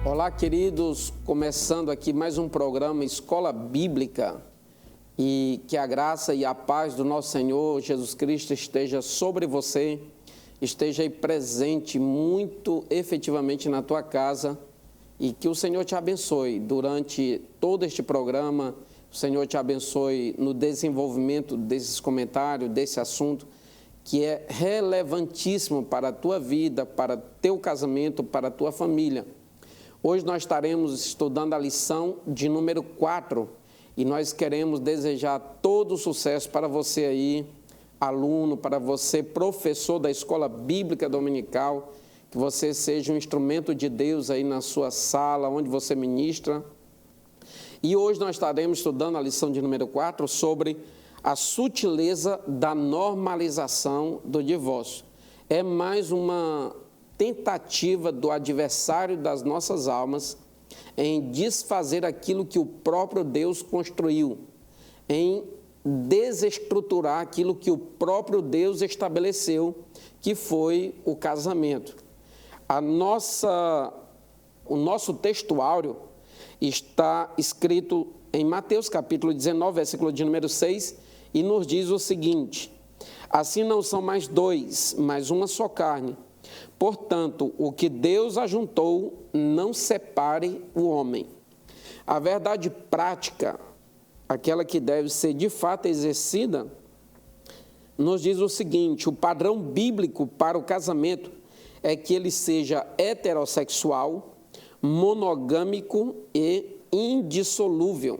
Olá, queridos, começando aqui mais um programa Escola Bíblica, e que a graça e a paz do nosso Senhor Jesus Cristo esteja sobre você, esteja aí presente muito efetivamente na tua casa, e que o Senhor te abençoe durante todo este programa. O Senhor te abençoe no desenvolvimento desses comentários, desse assunto, que é relevantíssimo para a tua vida, para teu casamento, para a tua família. Hoje nós estaremos estudando a lição de número 4 e nós queremos desejar todo o sucesso para você aí, aluno, para você, professor da Escola Bíblica Dominical, que você seja um instrumento de Deus aí na sua sala, onde você ministra. E hoje nós estaremos estudando a lição de número 4 sobre a sutileza da normalização do divórcio. É mais uma tentativa do adversário das nossas almas em desfazer aquilo que o próprio Deus construiu, em desestruturar aquilo que o próprio Deus estabeleceu, que foi o casamento. O nosso textuário está escrito em Mateus capítulo 19, versículo de número 6, e nos diz o seguinte: assim não são mais dois, mas uma só carne. Portanto, o que Deus ajuntou, não separe o homem. A verdade prática, aquela que deve ser de fato exercida, nos diz o seguinte: o padrão bíblico para o casamento é que ele seja heterossexual, monogâmico e indissolúvel.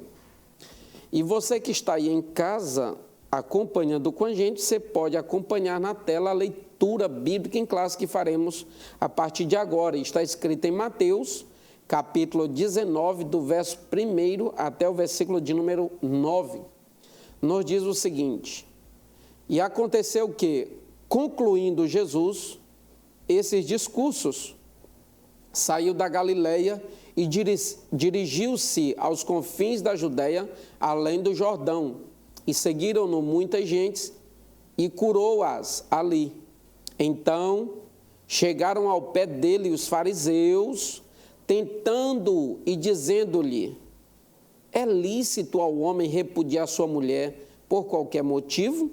E você que está aí em casa acompanhando com a gente, você pode acompanhar na tela a leitura bíblica em classe que faremos a partir de agora. Está escrito em Mateus, capítulo 19, do verso 1 até o versículo de número 9. Nos diz o seguinte: e aconteceu que, concluindo Jesus esses discursos, saiu da Galileia e dirigiu-se aos confins da Judéia, além do Jordão, e seguiram-no muitas gentes, e curou-as ali. Então chegaram ao pé dele os fariseus, tentando-o e dizendo-lhe: é lícito ao homem repudiar sua mulher por qualquer motivo?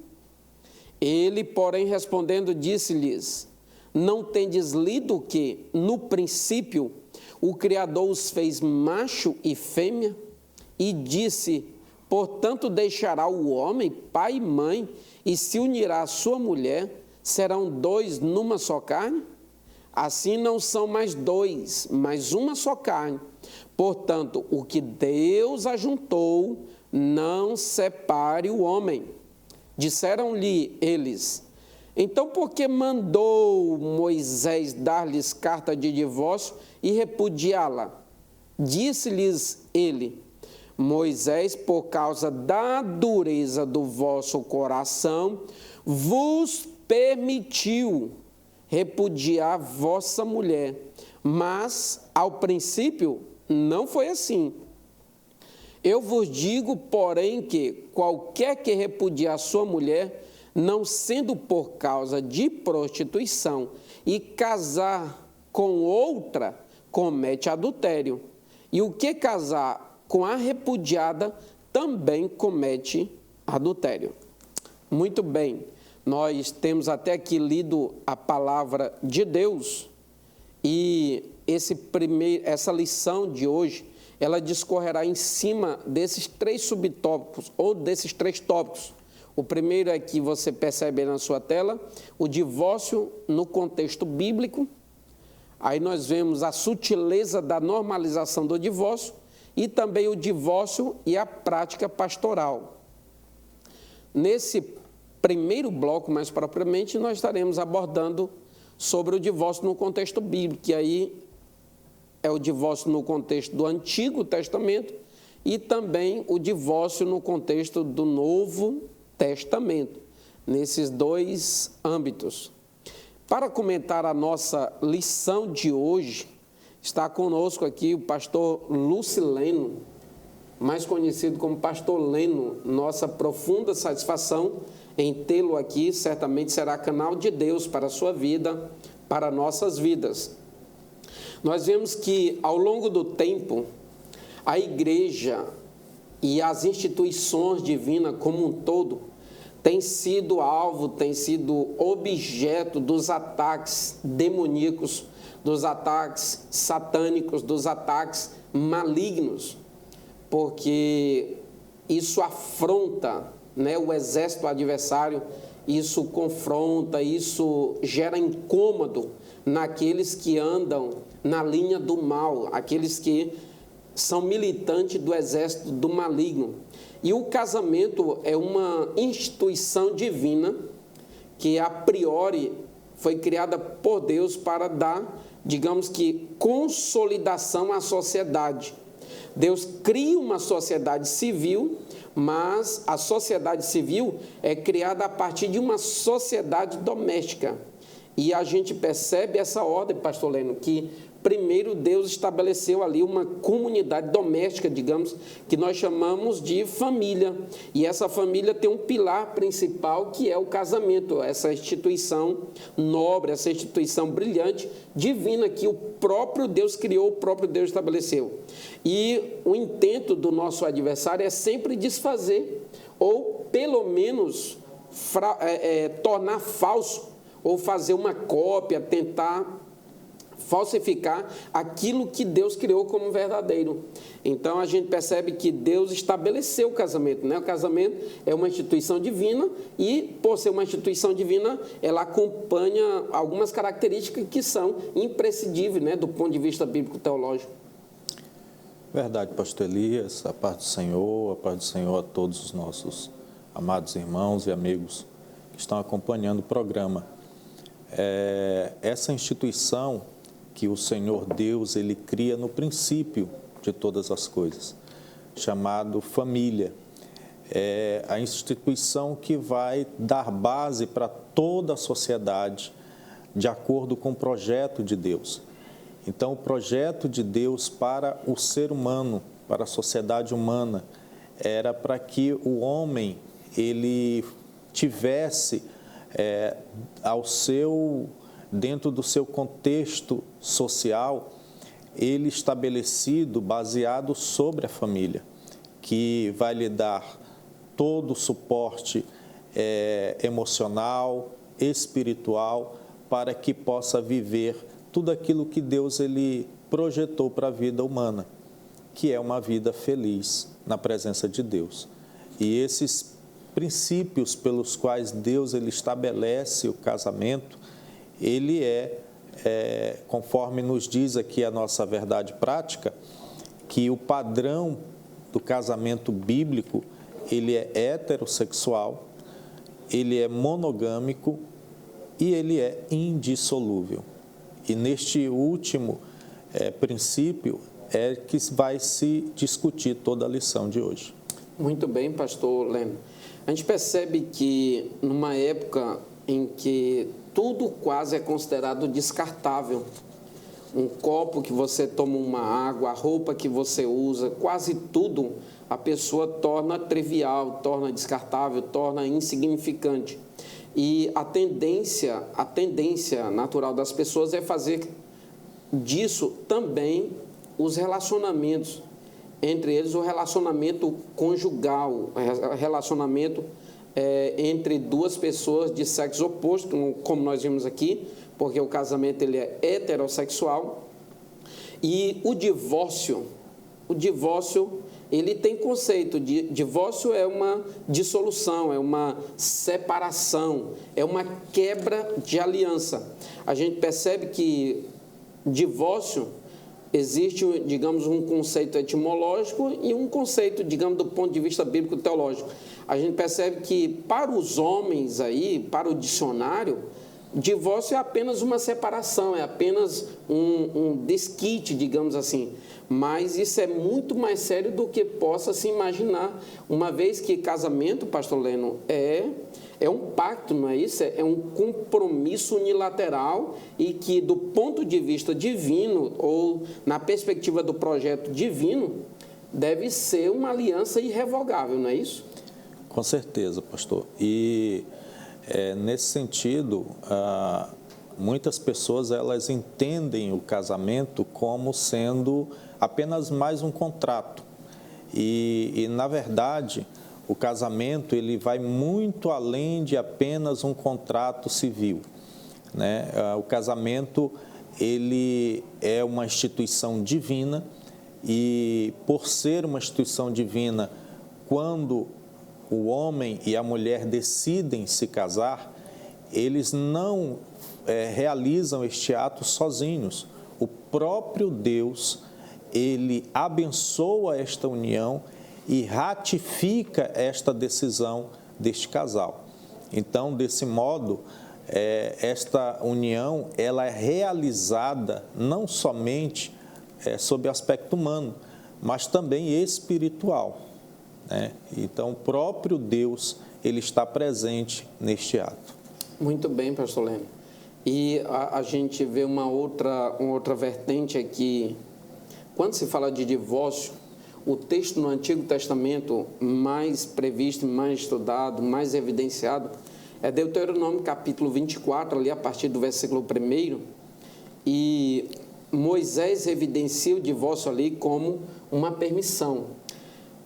Ele, porém, respondendo, disse-lhes: não tendes lido que, no princípio, o Criador os fez macho e fêmea? E disse: portanto, deixará o homem pai e mãe, e se unirá à sua mulher, serão dois numa só carne? Assim não são mais dois, mas uma só carne. Portanto, o que Deus ajuntou, não separe o homem. Disseram-lhe eles: então por que mandou Moisés dar-lhes carta de divórcio e repudiá-la? Disse-lhes ele: Moisés, por causa da dureza do vosso coração, vos permitiu repudiar vossa mulher. Mas, ao princípio, não foi assim. Eu vos digo, porém, que qualquer que repudiar sua mulher, não sendo por causa de prostituição, e casar com outra, comete adultério. E o que casar com a repudiada também comete adultério. Muito bem, nós temos até aqui lido a palavra de Deus, e essa lição de hoje, ela discorrerá em cima desses três subtópicos, ou desses três tópicos. O primeiro é que você percebe aí na sua tela, o divórcio no contexto bíblico. Aí nós vemos a sutileza da normalização do divórcio e também o divórcio e a prática pastoral. Nesse primeiro bloco, mais propriamente, nós estaremos abordando sobre o divórcio no contexto bíblico, que aí é o divórcio no contexto do Antigo Testamento e também o divórcio no contexto do Novo Testamento, nesses dois âmbitos. Para comentar a nossa lição de hoje, está conosco aqui o pastor Lucileno, mais conhecido como pastor Leno. Nossa profunda satisfação em tê-lo aqui, certamente será canal de Deus para a sua vida, para nossas vidas. Nós vemos que, ao longo do tempo, a igreja e as instituições divinas como um todo têm sido alvo, têm sido objeto dos ataques demoníacos, dos ataques satânicos, dos ataques malignos, porque isso afronta, né, o exército adversário, isso confronta, isso gera incômodo naqueles que andam na linha do mal, aqueles que são militantes do exército do maligno. E o casamento é uma instituição divina que, a priori, foi criada por Deus para dar, digamos que, consolidação à sociedade. Deus cria uma sociedade civil, mas a sociedade civil é criada a partir de uma sociedade doméstica. E a gente percebe essa ordem, pastor Leno, que primeiro Deus estabeleceu ali uma comunidade doméstica, digamos, que nós chamamos de família. E essa família tem um pilar principal, que é o casamento, essa instituição nobre, essa instituição brilhante, divina, que o próprio Deus criou, o próprio Deus estabeleceu. E o intento do nosso adversário é sempre desfazer, ou pelo menos tornar falso, ou fazer uma cópia, tentar falsificar aquilo que Deus criou como verdadeiro. Então, a gente percebe que Deus estabeleceu o casamento, né? O casamento é uma instituição divina e, por ser uma instituição divina, ela acompanha algumas características que são imprescindíveis, né, do ponto de vista bíblico-teológico. Verdade, pastor Elias. A paz do Senhor a todos os nossos amados irmãos e amigos que estão acompanhando o programa. Essa instituição que o Senhor Deus, Ele cria no princípio de todas as coisas, chamado família. É a instituição que vai dar base para toda a sociedade, de acordo com o projeto de Deus. Então, o projeto de Deus para o ser humano, para a sociedade humana, era para que o homem, ele tivesse dentro do seu contexto social, ele estabelecido, baseado sobre a família, que vai lhe dar todo o suporte emocional, espiritual, para que possa viver tudo aquilo que Deus ele projetou para a vida humana, que é uma vida feliz na presença de Deus. E esses princípios pelos quais Deus ele estabelece o casamento, ele conforme nos diz aqui a nossa verdade prática, que o padrão do casamento bíblico, ele é heterossexual, ele é monogâmico e ele é indissolúvel. E neste último princípio é que vai se discutir toda a lição de hoje. Muito bem, pastor Leno. A gente percebe que numa época em que tudo quase é considerado descartável, um copo que você toma uma água, a roupa que você usa, quase tudo a pessoa torna trivial, torna descartável, torna insignificante. E a tendência natural das pessoas é fazer disso também os relacionamentos, entre eles o relacionamento conjugal, o relacionamento entre duas pessoas de sexo oposto, como nós vimos aqui, porque o casamento ele é heterossexual. E o divórcio ele tem conceito de divórcio, é uma dissolução, é uma separação, é uma quebra de aliança. A gente percebe que divórcio existe, digamos, um conceito etimológico e um conceito, digamos, do ponto de vista bíblico-teológico. A gente percebe que, para os homens aí, para o dicionário, divórcio é apenas uma separação, é apenas um desquite, digamos assim. Mas isso é muito mais sério do que possa se imaginar, uma vez que casamento, pastor Leno, é um pacto, não é isso? É um compromisso unilateral e que, do ponto de vista divino, ou na perspectiva do projeto divino, deve ser uma aliança irrevogável, não é isso? Com certeza, pastor. E nesse sentido, muitas pessoas elas entendem o casamento como sendo apenas mais um contrato. E na verdade, o casamento ele vai muito além de apenas um contrato civil, né? O casamento ele é uma instituição divina e, por ser uma instituição divina, quando o homem e a mulher decidem se casar, eles não realizam este ato sozinhos. O próprio Deus, ele abençoa esta união e ratifica esta decisão deste casal. Então, desse modo, esta união ela é realizada não somente sob aspecto humano, mas também espiritual, né? Então, o próprio Deus ele está presente neste ato. Muito bem, pastor Leme. E a gente vê uma outra vertente aqui. Quando se fala de divórcio, o texto no Antigo Testamento mais previsto, mais estudado, mais evidenciado é Deuteronômio capítulo 24, ali a partir do versículo 1, e Moisés evidencia o divórcio ali como uma permissão.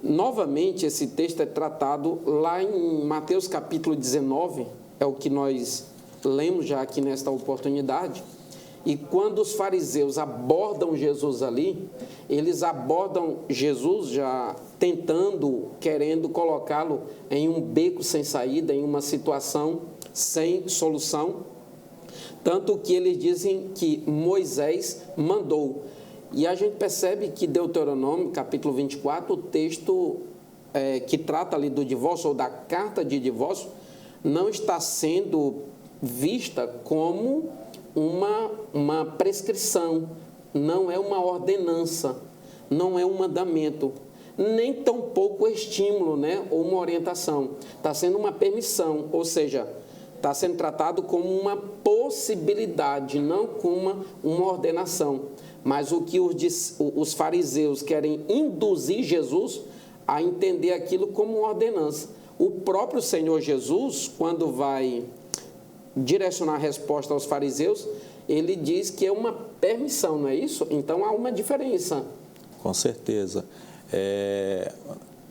Novamente, esse texto é tratado lá em Mateus capítulo 19, é o que nós lemos já aqui nesta oportunidade. E quando os fariseus abordam Jesus ali, eles abordam Jesus já querendo colocá-lo em um beco sem saída, em uma situação sem solução. Tanto que eles dizem que Moisés mandou. E a gente percebe que Deuteronômio, capítulo 24, o texto que trata ali do divórcio ou da carta de divórcio, não está sendo vista como uma prescrição, não é uma ordenança, não é um mandamento, nem tampouco estímulo, né, ou uma orientação. Está sendo uma permissão, ou seja, está sendo tratado como uma possibilidade, não como uma ordenação. Mas o que os fariseus querem induzir Jesus a entender aquilo como uma ordenança. O próprio Senhor Jesus, quando vai direcionar a resposta aos fariseus, ele diz que é uma permissão, não é isso? Então há uma diferença. Com certeza.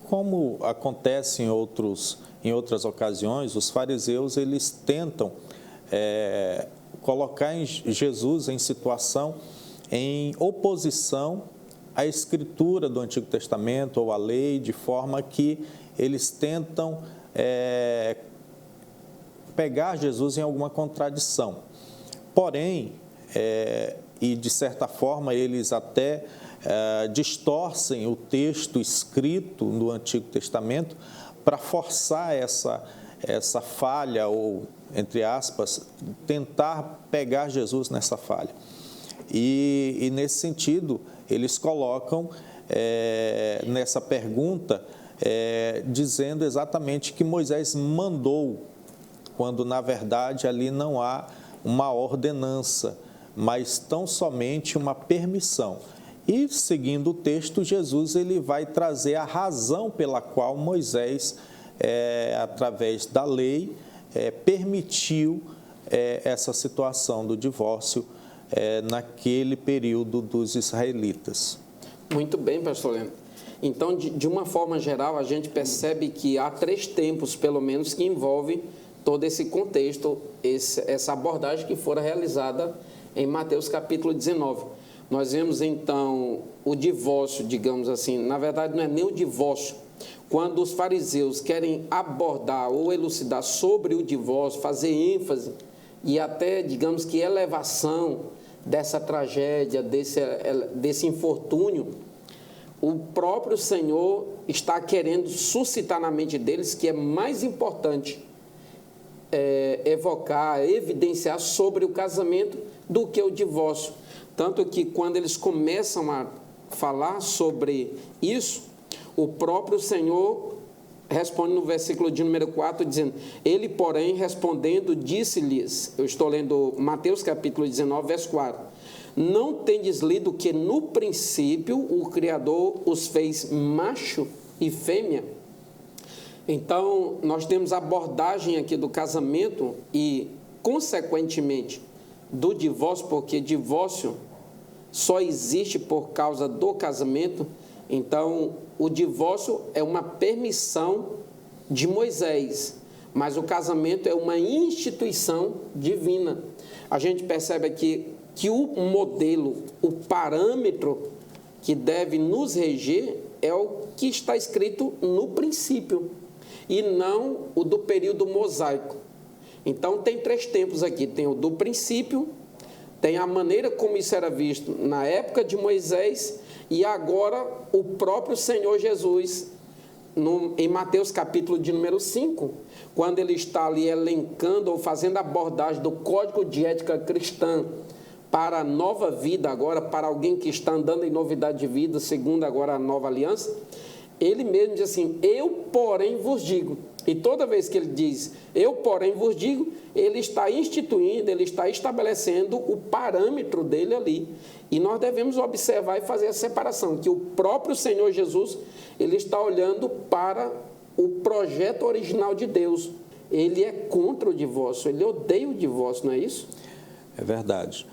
Como acontece em outras ocasiões, os fariseus eles tentam colocar Jesus em situação em oposição à Escritura do Antigo Testamento ou à lei, de forma que eles tentam pegar Jesus em alguma contradição. Porém, e de certa forma eles até distorcem o texto escrito no Antigo Testamento para forçar essa falha ou, entre aspas, tentar pegar Jesus nessa falha. E nesse sentido, eles colocam nessa pergunta dizendo exatamente que Moisés mandou, quando na verdade ali não há uma ordenança, mas tão somente uma permissão. E seguindo o texto, Jesus ele vai trazer a razão pela qual Moisés, através da lei, permitiu essa situação do divórcio naquele período dos israelitas. Muito bem, pastor Leme. Então, de uma forma geral, a gente percebe que há 3 tempos, pelo menos, que envolve todo esse contexto, essa abordagem que fora realizada em Mateus capítulo 19. Nós vemos, então, o divórcio, digamos assim, na verdade não é nem o divórcio. Quando os fariseus querem abordar ou elucidar sobre o divórcio, fazer ênfase e até, digamos que, elevação dessa tragédia, desse infortúnio, o próprio Senhor está querendo suscitar na mente deles que é mais importante evocar, evidenciar sobre o casamento do que o divórcio. Tanto que quando eles começam a falar sobre isso, o próprio Senhor responde no versículo de número 4, dizendo: ele, porém, respondendo, disse-lhes, eu estou lendo Mateus capítulo 19, verso 4, não tendes lido que no princípio o Criador os fez macho e fêmea? Então, nós temos a abordagem aqui do casamento e, consequentemente, do divórcio, porque divórcio só existe por causa do casamento. Então, o divórcio é uma permissão de Moisés, mas o casamento é uma instituição divina. A gente percebe aqui que o modelo, o parâmetro que deve nos reger é o que está escrito no princípio, e não o do período mosaico. Então, tem 3 tempos aqui: tem o do princípio, tem a maneira como isso era visto na época de Moisés, e agora o próprio Senhor Jesus, em Mateus capítulo de número 5, quando ele está ali elencando ou fazendo a abordagem do código de ética cristã para a nova vida agora, para alguém que está andando em novidade de vida, segundo agora a nova aliança, ele mesmo diz assim: eu, porém, vos digo. E toda vez que ele diz, eu, porém, vos digo, ele está instituindo, ele está estabelecendo o parâmetro dele ali. E nós devemos observar e fazer a separação, que o próprio Senhor Jesus, ele está olhando para o projeto original de Deus. Ele é contra o divórcio, ele odeia o divórcio, não é isso? É verdade.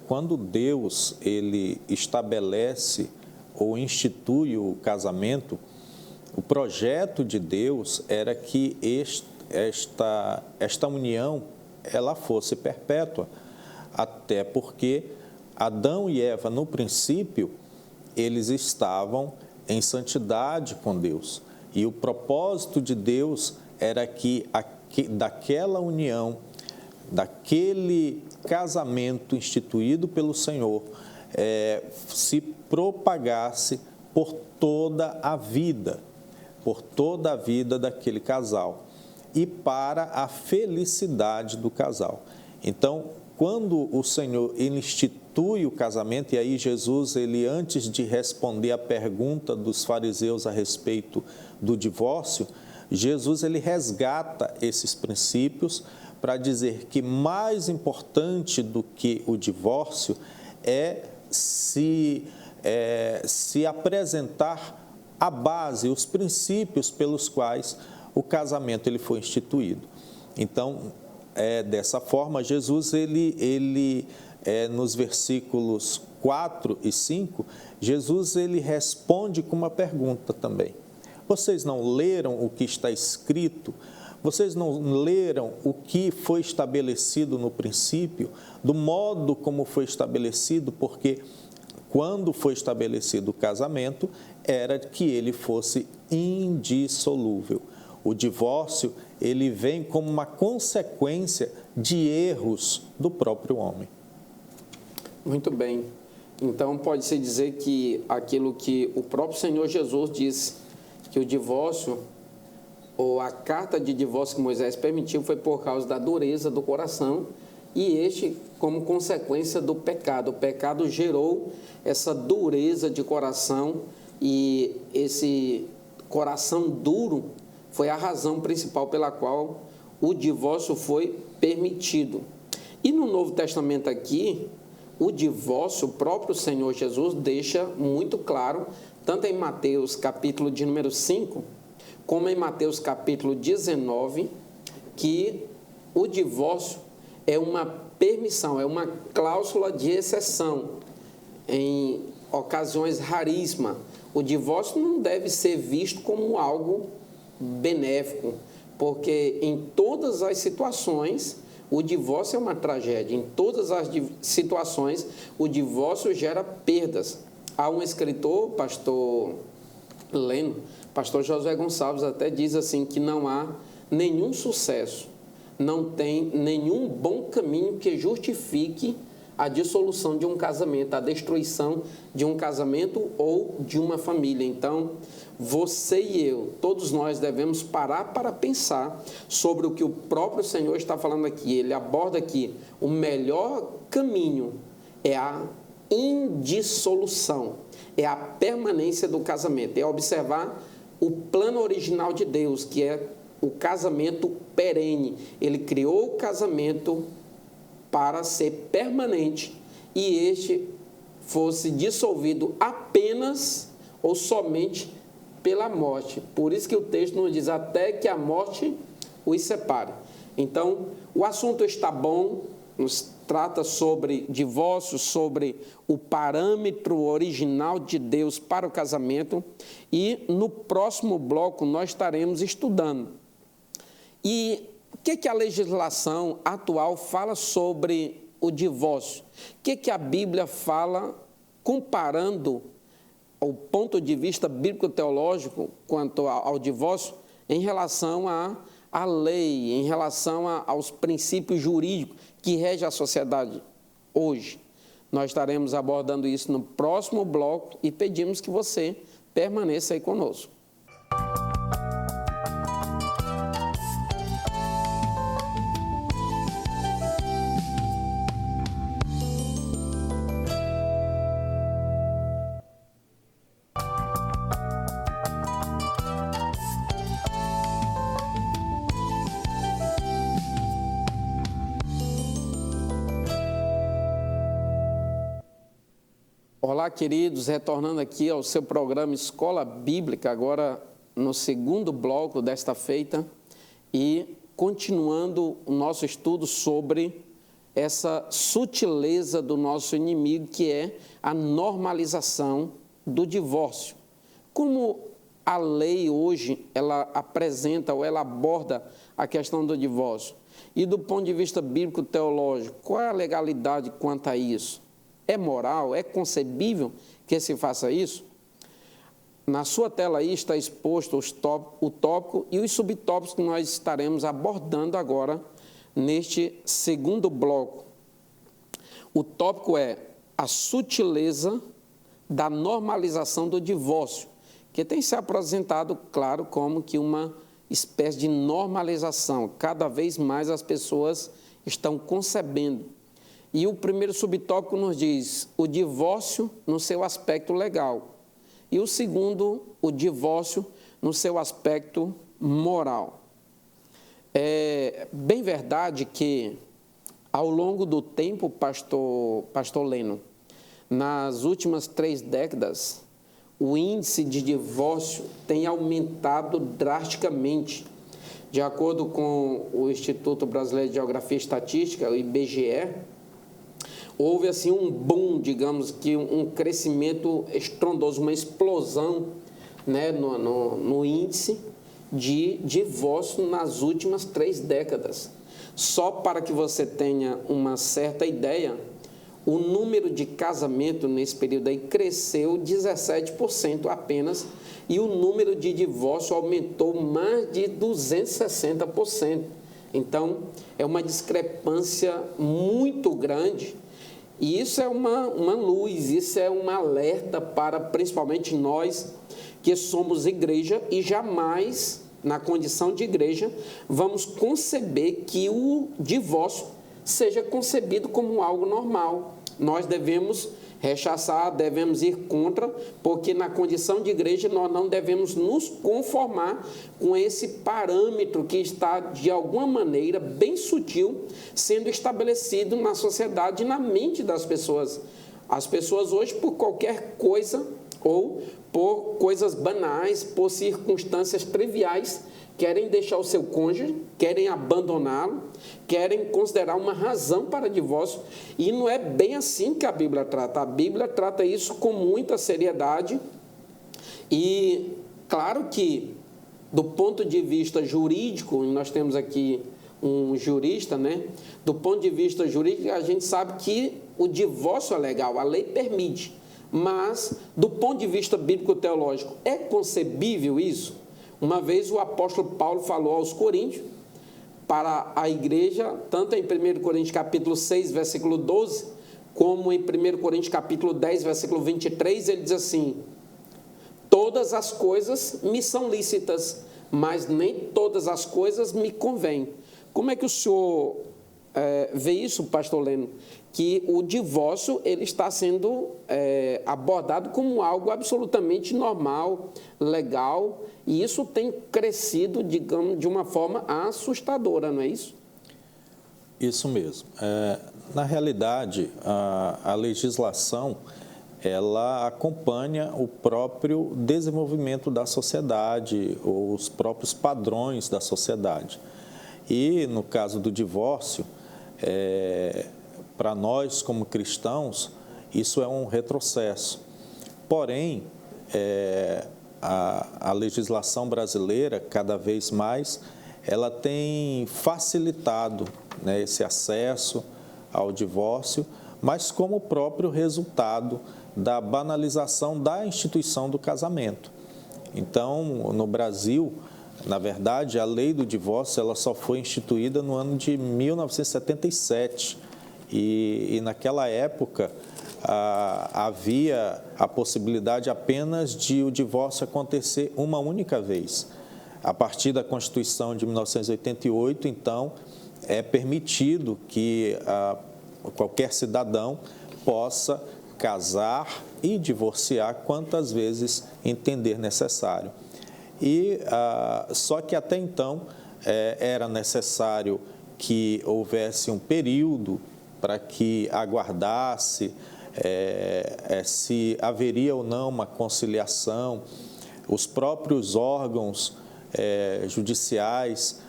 Quando Deus ele estabelece ou institui o casamento, o projeto de Deus era que esta união ela fosse perpétua, até porque Adão e Eva, no princípio, eles estavam em santidade com Deus. E o propósito de Deus era que daquela união, daquele casamento instituído pelo Senhor, se propagasse por toda a vida daquele casal e para a felicidade do casal. Então, quando o Senhor ele institui o casamento, e aí Jesus, ele antes de responder a pergunta dos fariseus a respeito do divórcio, Jesus ele resgata esses princípios para dizer que mais importante do que o divórcio é se apresentar a base, os princípios pelos quais o casamento ele foi instituído. Então, dessa forma, Jesus, nos versículos 4 e 5, Jesus ele responde com uma pergunta também. Vocês não leram o que está escrito? Vocês não leram o que foi estabelecido no princípio, do modo como foi estabelecido? Porque quando foi estabelecido o casamento, era que ele fosse indissolúvel. O divórcio, ele vem como uma consequência de erros do próprio homem. Muito bem. Então, pode-se dizer que aquilo que o próprio Senhor Jesus disse, que o divórcio, ou a carta de divórcio que Moisés permitiu, foi por causa da dureza do coração, e este como consequência do pecado. O pecado gerou essa dureza de coração, e esse coração duro foi a razão principal pela qual o divórcio foi permitido. E no Novo Testamento aqui, o divórcio, o próprio Senhor Jesus deixa muito claro, tanto em Mateus capítulo de número 5, como em Mateus capítulo 19, que o divórcio é uma permissão, é uma cláusula de exceção, em ocasiões raríssimas. O divórcio não deve ser visto como algo benéfico, porque em todas as situações o divórcio é uma tragédia. Em todas as situações o divórcio gera perdas. Há um escritor, pastor Leno, pastor Josué Gonçalves, até diz assim que não há nenhum sucesso, não tem nenhum bom caminho que justifique a dissolução de um casamento, a destruição de um casamento ou de uma família. Então, você e eu, todos nós devemos parar para pensar sobre o que o próprio Senhor está falando aqui. Ele aborda aqui, o melhor caminho é a indissolução, é a permanência do casamento, é observar o plano original de Deus, que é o casamento perene. Ele criou o casamento para ser permanente, e este fosse dissolvido apenas ou somente pela morte. Por isso que o texto nos diz, até que a morte os separe. Então, o assunto está bom, nos trata sobre divórcio, sobre o parâmetro original de Deus para o casamento, e no próximo bloco nós estaremos estudando. E o que a legislação atual fala sobre o divórcio? O que a Bíblia fala comparando o ponto de vista bíblico-teológico quanto ao divórcio em relação à lei, em relação aos princípios jurídicos que regem a sociedade hoje? Nós estaremos abordando isso no próximo bloco e pedimos que você permaneça aí conosco. Olá, queridos, retornando aqui ao seu programa Escola Bíblica, agora no segundo bloco desta feita e continuando o nosso estudo sobre essa sutileza do nosso inimigo, que é a normalização do divórcio. Como a lei hoje, ela apresenta ou ela aborda a questão do divórcio? E do ponto de vista bíblico-teológico, qual é a legalidade quanto a isso? É moral? É concebível que se faça isso? Na sua tela aí está exposto o tópico e os subtópicos que nós estaremos abordando agora neste segundo bloco. O tópico é a sutileza da normalização do divórcio, que tem se apresentado, claro, como que uma espécie de normalização. Cada vez mais as pessoas estão concebendo. E o primeiro subtópico nos diz o divórcio no seu aspecto legal. E o segundo, o divórcio no seu aspecto moral. É bem verdade que, ao longo do tempo, pastor Leno, nas últimas 3 décadas, o índice de divórcio tem aumentado drasticamente. De acordo com o Instituto Brasileiro de Geografia e Estatística, o IBGE, houve assim um boom, digamos que um crescimento estrondoso, uma explosão, né, no índice de divórcio nas últimas 3 décadas. Só para que você tenha uma certa ideia, o número de casamento nesse período aí cresceu 17% apenas, e o número de divórcio aumentou mais de 260%. Então, é uma discrepância muito grande. E isso é uma luz, isso é um alerta para principalmente nós que somos igreja e jamais, na condição de igreja, vamos conceber que o divórcio seja concebido como algo normal. Nós devemos rechaçar, devemos ir contra, porque na condição de igreja nós não devemos nos conformar com esse parâmetro que está, de alguma maneira, bem sutil, sendo estabelecido na sociedade e na mente das pessoas. As pessoas hoje, por qualquer coisa, ou por coisas banais, por circunstâncias triviais, querem deixar o seu cônjuge, querem abandoná-lo, querem considerar uma razão para divórcio, e não é bem assim que a Bíblia trata. A Bíblia trata isso com muita seriedade e, claro que, do ponto de vista jurídico, nós temos aqui um jurista, né? Do ponto de vista jurídico, a gente sabe que o divórcio é legal, a lei permite, mas, do ponto de vista bíblico-teológico, é concebível isso? Uma vez o apóstolo Paulo falou aos Coríntios, para a igreja, tanto em 1 Coríntios capítulo 6, versículo 12, como em 1 Coríntios capítulo 10, versículo 23, ele diz assim: todas as coisas me são lícitas, mas nem todas as coisas me convêm. Como é que o senhor vê isso, pastor Leno? Que o divórcio ele está sendo abordado como algo absolutamente normal, legal, e isso tem crescido, digamos, de uma forma assustadora, não é isso? Isso mesmo. Na realidade, a legislação, ela acompanha o próprio desenvolvimento da sociedade, os próprios padrões da sociedade. E, no caso do divórcio, para nós como cristãos, isso é um retrocesso. Porém, a legislação brasileira, cada vez mais, ela tem facilitado, né, esse acesso ao divórcio, mas como próprio resultado da banalização da instituição do casamento. Então, no Brasil, na verdade, a lei do divórcio ela só foi instituída no ano de 1977 e naquela época havia a possibilidade apenas de o divórcio acontecer uma única vez. A partir da Constituição de 1988, então, é permitido que qualquer cidadão possa casar e divorciar quantas vezes entender necessário. Só que até então era necessário que houvesse um período para que aguardasse se haveria ou não uma conciliação. Os próprios órgãos judiciais,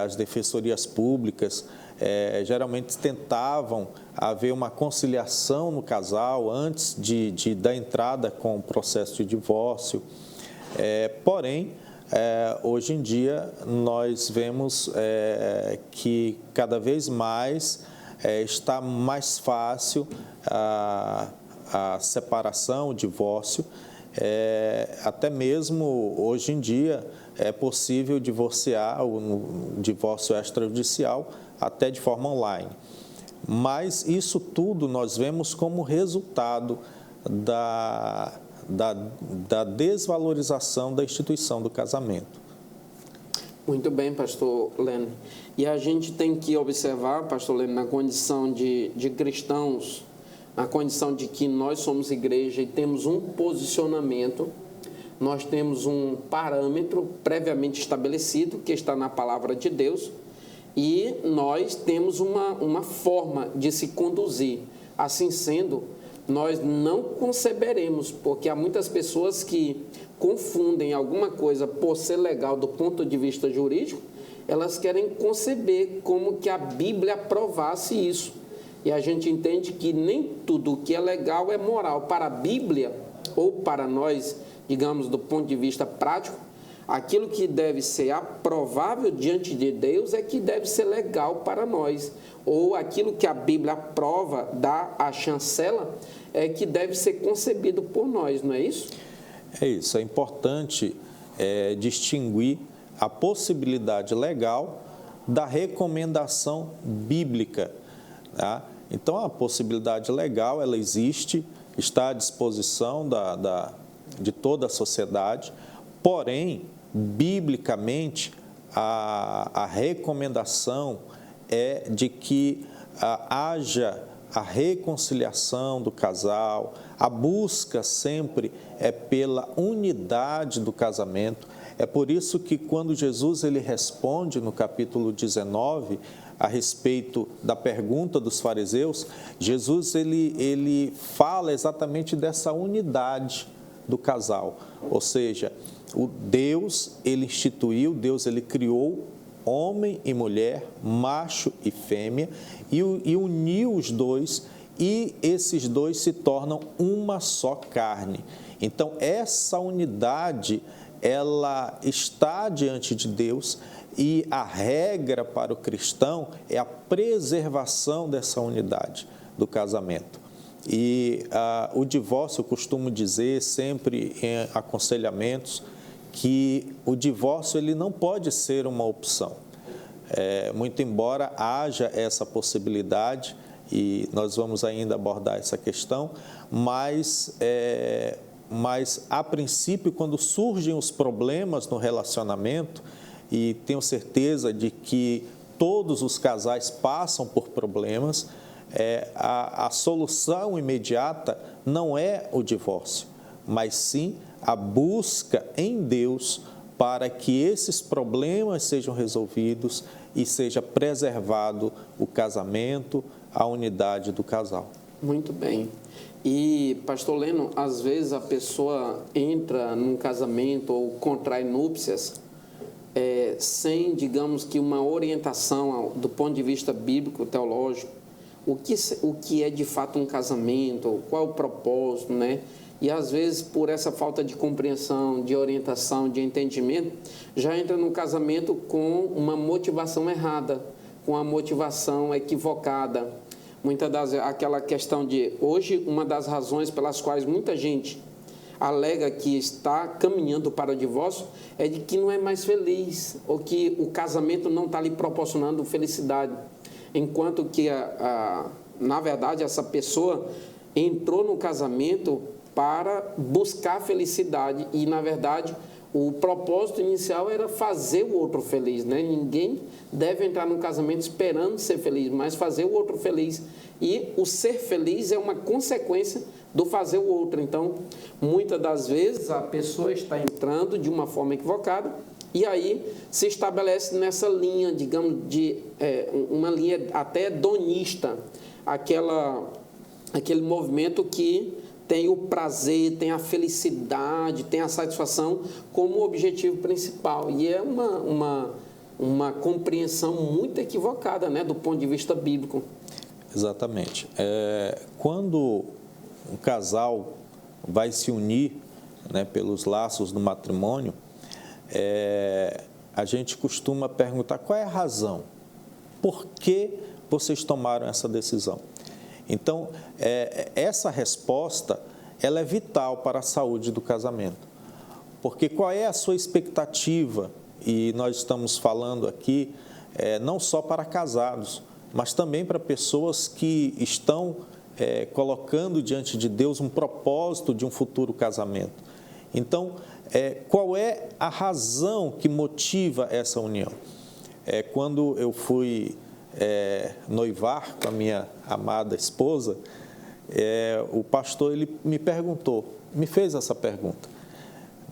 as defensorias públicas, geralmente tentavam haver uma conciliação no casal antes da entrada com o processo de divórcio. Porém, hoje em dia, nós vemos que cada vez mais está mais fácil a separação, o divórcio. Até mesmo hoje em dia é possível divorciar, o divórcio extrajudicial, até de forma online. Mas isso tudo nós vemos como resultado da desvalorização da instituição do casamento. Muito bem, pastor Leno. E a gente tem que observar, pastor Leno, na condição de cristãos, na condição de que nós somos igreja e temos um posicionamento, nós temos um parâmetro previamente estabelecido, que está na palavra de Deus, e nós temos uma forma de se conduzir. Assim sendo, nós não conceberemos, porque há muitas pessoas que confundem alguma coisa por ser legal do ponto de vista jurídico, elas querem conceber como que a Bíblia aprovasse isso. E a gente entende que nem tudo que é legal é moral. Para a Bíblia, ou para nós, digamos, do ponto de vista prático, aquilo que deve ser aprovável diante de Deus é que deve ser legal para nós. Ou aquilo que a Bíblia aprova, dá a chancela, é que deve ser concebido por nós, não é isso? É isso, é importante distinguir a possibilidade legal da recomendação bíblica, tá? Então, a possibilidade legal, ela existe, está à disposição de toda a sociedade, porém, biblicamente, a recomendação é de que haja a reconciliação do casal, a busca sempre é pela unidade do casamento. É por isso que quando Jesus ele responde no capítulo 19 a respeito da pergunta dos fariseus, Jesus ele fala exatamente dessa unidade do casal. Ou seja, o Deus ele instituiu, Deus ele criou homem e mulher, macho e fêmea, e uniu os dois, e esses dois se tornam uma só carne. Então, essa unidade, ela está diante de Deus, e a regra para o cristão é a preservação dessa unidade do casamento. E o divórcio, eu costumo dizer sempre em aconselhamentos, que o divórcio ele não pode ser uma opção. Muito embora haja essa possibilidade, e nós vamos ainda abordar essa questão, mas a princípio, quando surgem os problemas no relacionamento, e tenho certeza de que todos os casais passam por problemas, a solução imediata não é o divórcio, mas sim a busca em Deus para que esses problemas sejam resolvidos e seja preservado o casamento, a unidade do casal. Muito bem. E, pastor Leno, às vezes a pessoa entra num casamento ou contrai núpcias sem, digamos que, uma orientação do ponto de vista bíblico, teológico, o que é de fato um casamento, qual é o propósito, né? E às vezes, por essa falta de compreensão, de orientação, de entendimento, já entra no casamento com uma motivação errada, com a motivação equivocada. Muitas das aquela questão de hoje, uma das razões pelas quais muita gente alega que está caminhando para o divórcio é de que não é mais feliz, ou que o casamento não está lhe proporcionando felicidade, enquanto que na verdade essa pessoa entrou no casamento para buscar felicidade e, na verdade, o propósito inicial era fazer o outro feliz, né? Ninguém deve entrar no casamento esperando ser feliz, mas fazer o outro feliz. E o ser feliz é uma consequência do fazer o outro. Então, muitas das vezes, a pessoa está entrando de uma forma equivocada e aí se estabelece nessa linha, digamos, uma linha até hedonista, aquele movimento que tem o prazer, tem a felicidade, tem a satisfação como objetivo principal. E é uma compreensão muito equivocada, né, do ponto de vista bíblico. Exatamente. Quando um casal vai se unir, né, pelos laços do matrimônio, a gente costuma perguntar qual é a razão, por que vocês tomaram essa decisão. Então, essa resposta ela é vital para a saúde do casamento, porque qual é a sua expectativa? E nós estamos falando aqui não só para casados, mas também para pessoas que estão colocando diante de Deus um propósito de um futuro casamento. Então, qual é a razão que motiva essa união? Quando eu fui noivar com a minha amada esposa, o pastor ele me fez essa pergunta,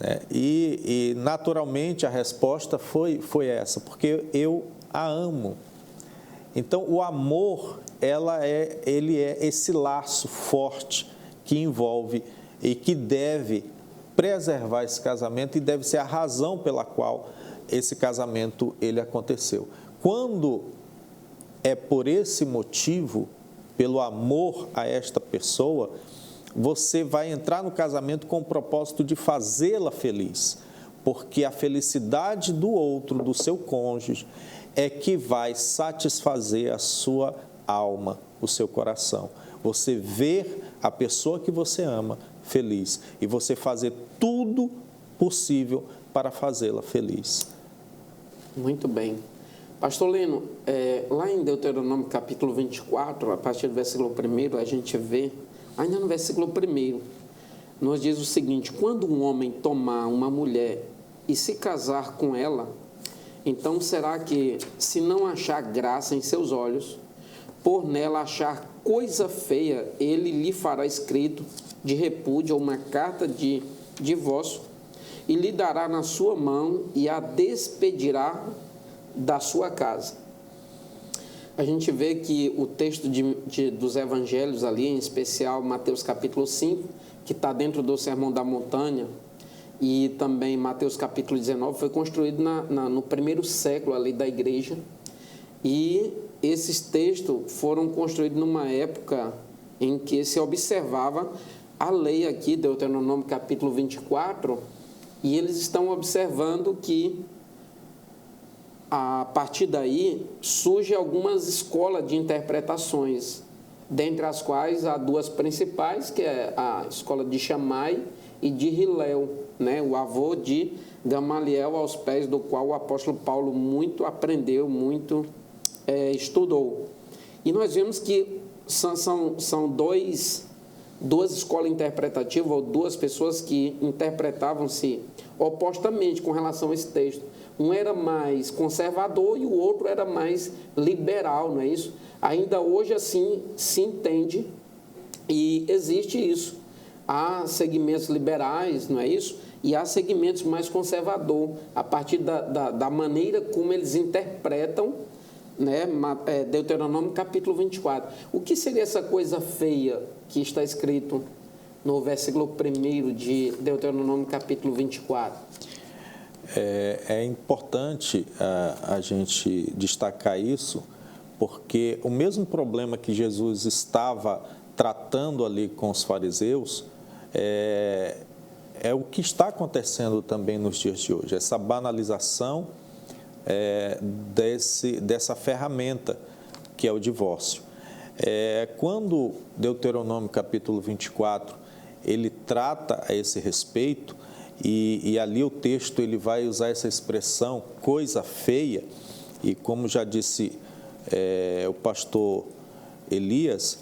né? E naturalmente a resposta foi essa, porque eu a amo. Então o amor ele é esse laço forte que envolve e que deve preservar esse casamento e deve ser a razão pela qual esse casamento ele aconteceu. Quando é por esse motivo, pelo amor a esta pessoa, você vai entrar no casamento com o propósito de fazê-la feliz, porque a felicidade do outro, do seu cônjuge, é que vai satisfazer a sua alma, o seu coração. Você ver a pessoa que você ama feliz e você fazer tudo possível para fazê-la feliz. Muito bem. Pastor Leno, lá em Deuteronômio capítulo 24, a partir do versículo 1, a gente vê, ainda no versículo 1, nos diz o seguinte: quando um homem tomar uma mulher e se casar com ela, então será que, se não achar graça em seus olhos, por nela achar coisa feia, ele lhe fará escrito de repúdio ou uma carta de divórcio e lhe dará na sua mão e a despedirá da sua casa. A gente vê que o texto dos evangelhos ali, em especial Mateus capítulo 5, que está dentro do Sermão da Montanha, e também Mateus capítulo 19, foi construído no primeiro século ali da igreja, e esses textos foram construídos numa época em que se observava a lei aqui, Deuteronômio capítulo 24, e eles estão observando que a partir daí surgem algumas escolas de interpretações, dentre as quais há duas principais, que é a escola de Shammai e de Hillel, né? O avô de Gamaliel, aos pés do qual o apóstolo Paulo muito aprendeu, muito estudou. E nós vemos que são duas escolas interpretativas, ou duas pessoas que interpretavam-se opostamente com relação a esse texto. Um era mais conservador e o outro era mais liberal, não é isso? Ainda hoje assim se entende e existe isso. Há segmentos liberais, não é isso? E há segmentos mais conservadores, a partir da maneira como eles interpretam, né, Deuteronômio capítulo 24. O que seria essa coisa feia que está escrito no versículo 1 de Deuteronômio capítulo 24? É importante a gente destacar isso, porque o mesmo problema que Jesus estava tratando ali com os fariseus é o que está acontecendo também nos dias de hoje, essa banalização dessa ferramenta que é o divórcio. Quando Deuteronômio capítulo 24, ele trata a esse respeito, e ali o texto ele vai usar essa expressão, coisa feia, e como já disse o pastor Elias,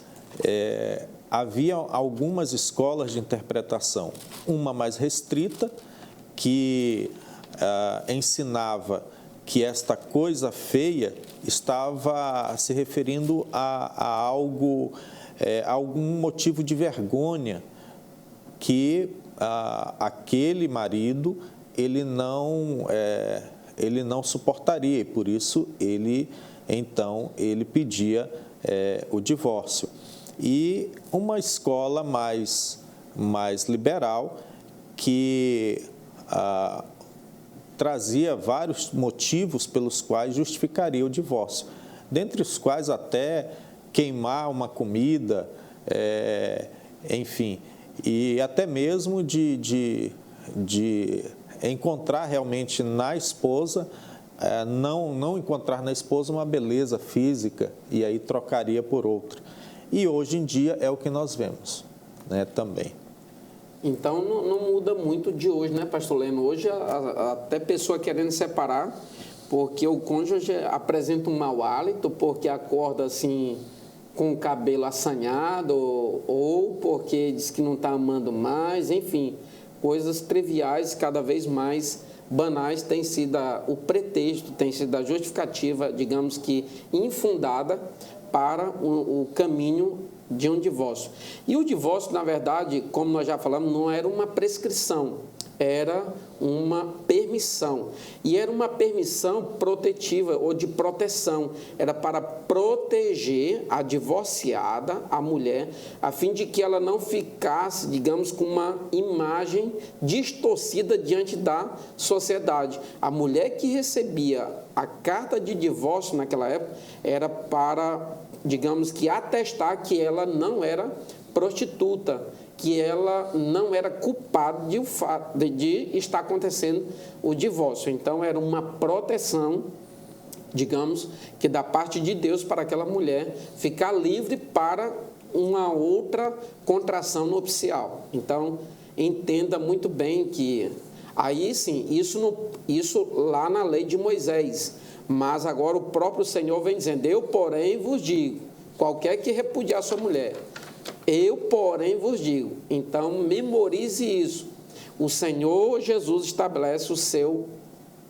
havia algumas escolas de interpretação, uma mais restrita, que ensinava que esta coisa feia estava se referindo a algo, algum motivo de vergonha que aquele marido ele não suportaria, e por isso ele pedia o divórcio. E uma escola mais liberal que trazia vários motivos pelos quais justificaria o divórcio, dentre os quais até queimar uma comida, enfim, e até mesmo de encontrar realmente na esposa, não encontrar na esposa uma beleza física, e aí trocaria por outra. E hoje em dia é o que nós vemos, né, também. Então, não muda muito de hoje, né, pastor Leno? Hoje, até pessoa querendo separar, porque o cônjuge apresenta um mau hálito, porque acorda assim, com o cabelo assanhado, ou porque diz que não está amando mais, enfim, coisas triviais, cada vez mais banais, tem sido o pretexto, tem sido a justificativa, digamos que infundada, para o caminho de um divórcio. E o divórcio, na verdade, como nós já falamos, não era uma prescrição, era uma permissão. E era uma permissão protetiva ou de proteção. Era para proteger a divorciada, a mulher, a fim de que ela não ficasse, digamos, com uma imagem distorcida diante da sociedade. A mulher que recebia a carta de divórcio naquela época era para, digamos que, atestar que ela não era prostituta, que ela não era culpada de estar acontecendo o divórcio. Então, era uma proteção, digamos, que da parte de Deus para aquela mulher ficar livre para uma outra contração nupcial. Então, entenda muito bem que, aí sim, isso lá na lei de Moisés, mas agora o próprio Senhor vem dizendo: eu, porém, vos digo, qualquer que repudiar sua mulher, eu, porém, vos digo. Então, memorize isso. O Senhor Jesus estabelece o seu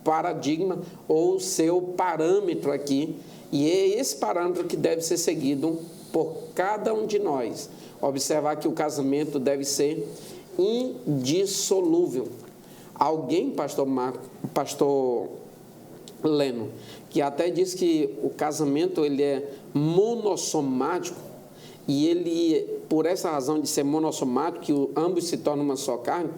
paradigma ou o seu parâmetro aqui, e é esse parâmetro que deve ser seguido por cada um de nós. Observar que o casamento deve ser indissolúvel. Alguém, pastor Leno, que até diz que o casamento ele é monossomático, e ele, por essa razão de ser monossomático, que ambos se tornam uma só carne,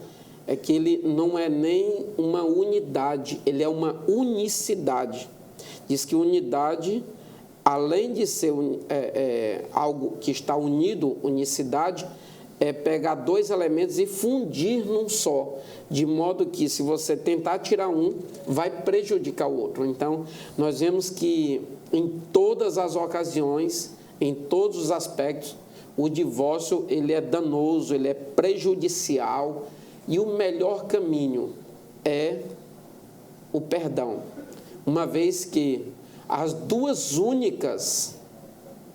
é que ele não é nem uma unidade, ele é uma unicidade. Diz que unidade, além de ser algo que está unido, unicidade, é pegar dois elementos e fundir num só, de modo que, se você tentar tirar um, vai prejudicar o outro. Então, nós vemos que em todas as ocasiões, em todos os aspectos, o divórcio ele é danoso, ele é prejudicial, e o melhor caminho é o perdão, uma vez que as duas únicas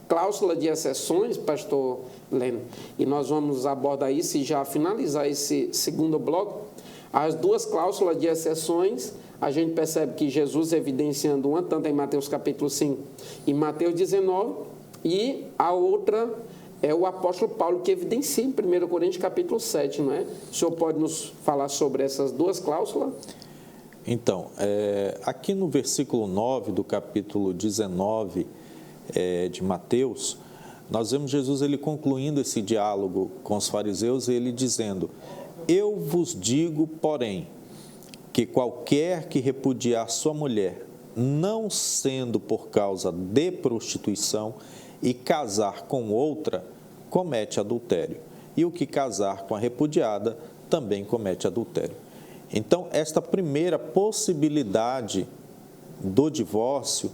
cláusulas de exceções, pastor Leno, e nós vamos abordar isso e já finalizar esse segundo bloco, as duas cláusulas de exceções, a gente percebe que Jesus evidenciando uma, tanto em Mateus capítulo 5 e Mateus 19, e a outra é o apóstolo Paulo que evidencia em 1 Coríntios capítulo 7, não é? O senhor pode nos falar sobre essas duas cláusulas? Então, aqui no versículo 9 do capítulo 19 de Mateus, nós vemos Jesus ele concluindo esse diálogo com os fariseus, ele dizendo: eu vos digo, porém, que qualquer que repudiar sua mulher, não sendo por causa de prostituição, e casar com outra, comete adultério. E o que casar com a repudiada também comete adultério. Então, esta primeira possibilidade do divórcio,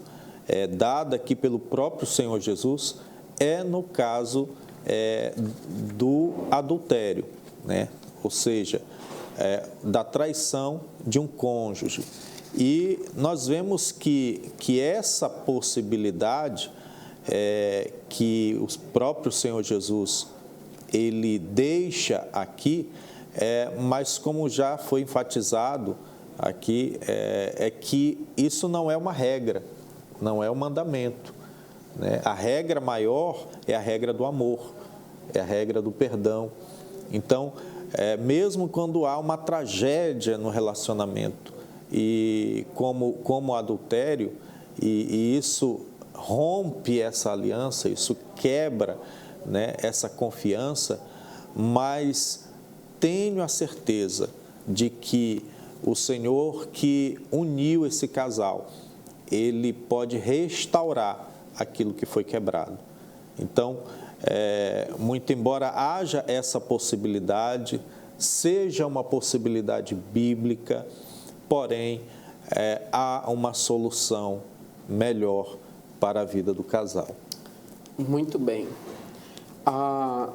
dada aqui pelo próprio Senhor Jesus, é no caso do adultério, né? Ou seja, da traição de um cônjuge. E nós vemos que essa possibilidade que o próprio Senhor Jesus ele deixa aqui, mas como já foi enfatizado aqui, é que isso não é uma regra, não é um mandamento, né? A regra maior é a regra do amor, é a regra do perdão. Então, mesmo quando há uma tragédia no relacionamento, e como o adultério, e isso rompe essa aliança, isso quebra, né, essa confiança, mas tenho a certeza de que o Senhor que uniu esse casal, Ele pode restaurar aquilo que foi quebrado. Então, muito embora haja essa possibilidade, seja uma possibilidade bíblica, porém, há uma solução melhor para a vida do casal. Muito bem.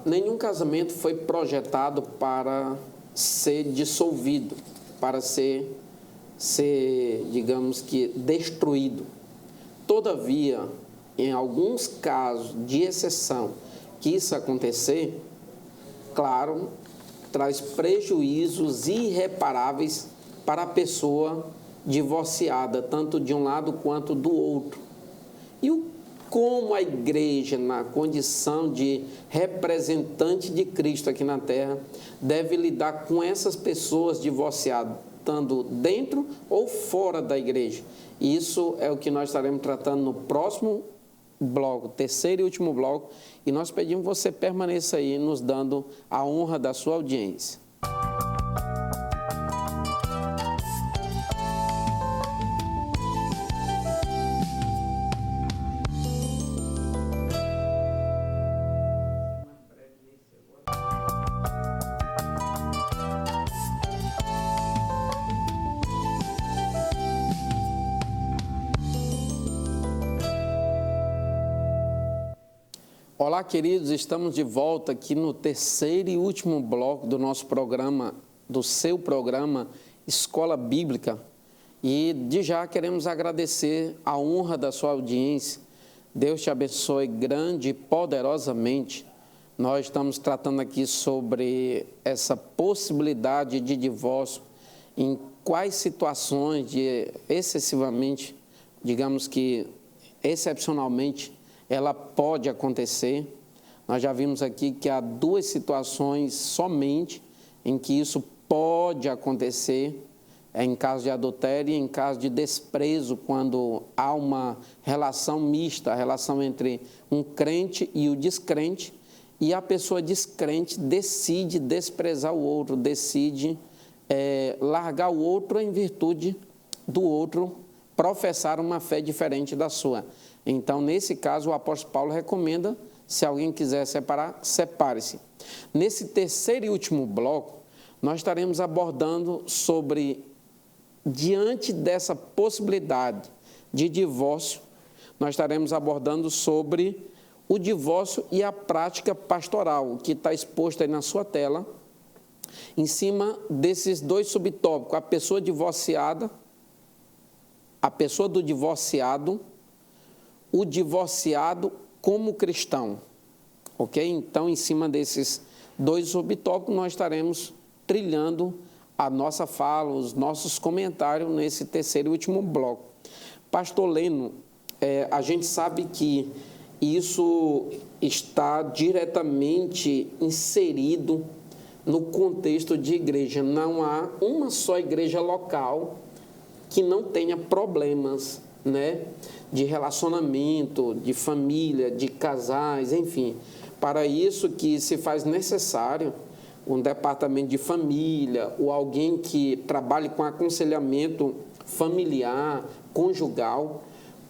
Nenhum casamento foi projetado para ser dissolvido, para ser, digamos que, destruído. Todavia, em alguns casos de exceção que isso acontecer, claro, traz prejuízos irreparáveis para a pessoa divorciada, tanto de um lado quanto do outro. E como a igreja, na condição de representante de Cristo aqui na terra, deve lidar com essas pessoas divorciadas, estando dentro ou fora da igreja. Isso é o que nós estaremos tratando no próximo bloco, terceiro e último bloco, e nós pedimos que você permaneça aí, nos dando a honra da sua audiência. Olá, queridos, estamos de volta aqui no terceiro e último bloco do nosso programa, do seu programa Escola Bíblica. E de já queremos agradecer a honra da sua audiência. Deus te abençoe grande e poderosamente. Nós estamos tratando aqui sobre essa possibilidade de divórcio, em quais situações excessivamente, digamos que excepcionalmente, ela pode acontecer. Nós já vimos aqui que há duas situações somente em que isso pode acontecer, em caso de adultério e em caso de desprezo, quando há uma relação mista, a relação entre um crente e o descrente, e a pessoa descrente decide desprezar o outro, decide largar o outro em virtude do outro professar uma fé diferente da sua. Então, nesse caso, o apóstolo Paulo recomenda, se alguém quiser separar, separe-se. Nesse terceiro e último bloco, nós estaremos abordando sobre, diante dessa possibilidade de divórcio, nós estaremos abordando sobre o divórcio e a prática pastoral, que está exposto aí na sua tela, em cima desses dois subtópicos, a pessoa divorciada, a pessoa do divorciado, o divorciado como cristão, ok? Então, em cima desses dois subtópicos, nós estaremos trilhando a nossa fala, os nossos comentários nesse terceiro e último bloco. Pastor Leno, a gente sabe que isso está diretamente inserido no contexto de igreja. Não há uma só igreja local que não tenha problemas, né, de relacionamento, de família, de casais, enfim. Para isso que se faz necessário um departamento de família, ou alguém que trabalhe com aconselhamento familiar, conjugal,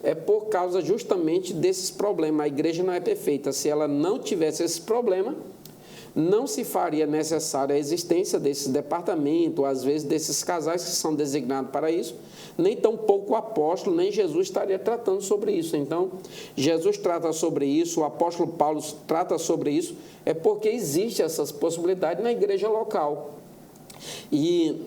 é por causa justamente desses problemas. A igreja não é perfeita. Se ela não tivesse esse problema, não se faria necessária a existência desse departamento, ou às vezes desses casais que são designados para isso, nem tampouco o apóstolo, nem Jesus estaria tratando sobre isso. Então, Jesus trata sobre isso, o apóstolo Paulo trata sobre isso, é porque existe essas possibilidades na igreja local. E